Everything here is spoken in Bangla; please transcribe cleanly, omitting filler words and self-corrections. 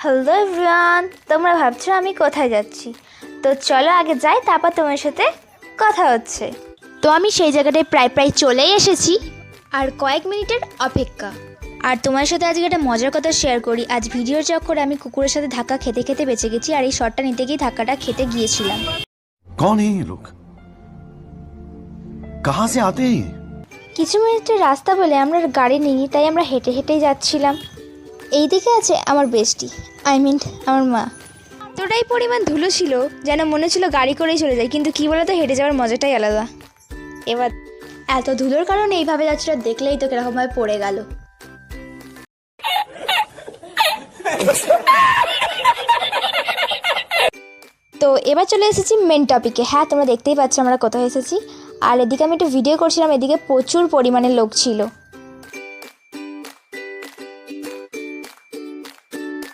হ্যালো এভরিওয়ান, তোমরা ভাবছো আমি কোথায় যাচ্ছি? তো চলো আগে যাই, তারপর তোমার সাথে কথা হচ্ছে। তো আমি সেই জায়গাটায় প্রায় চলেই এসেছি। আর কয়েক মিনিটের অপেক্ষা। আর তোমার সাথে আজকে একটা মজার কথা শেয়ার করি। আজ ভিডিওর চক্করে আমি কুকুরের সাথে ধাক্কা খেতে খেতে বেঁচে গেছি, আর এই শটটা নিতে গিয়ে ধাক্কাটা খেতে গিয়েছিলাম। कौन है ये लोग? कहाँ से आते हैं? কিছু মিনিটের রাস্তা বলে আমরা গাড়ি নিই, তাই আমরা হেঁটে হেঁটেই যাচ্ছিলাম। এইদিকে আছে আমার বেস্টি, আমার মা। এতটাই পরিমাণ ধুলো ছিল যেন মনে ছিল গাড়ি করেই চলে যায়, কিন্তু কী বলতো, হেঁটে যাওয়ার মজাটাই আলাদা। এবার এত ধুলোর কারণে এইভাবে যাচ্ছিল, দেখলেই তো কিরকমভাবে পড়ে গেল। তো এবার চলে এসেছি মেন টপিকে। হ্যাঁ, তোমরা দেখতেই পাচ্ছ আমরা কোথায় এসেছি। আর এদিকে আমি একটু ভিডিও করছিলাম, এদিকে প্রচুর পরিমাণে লোক ছিল।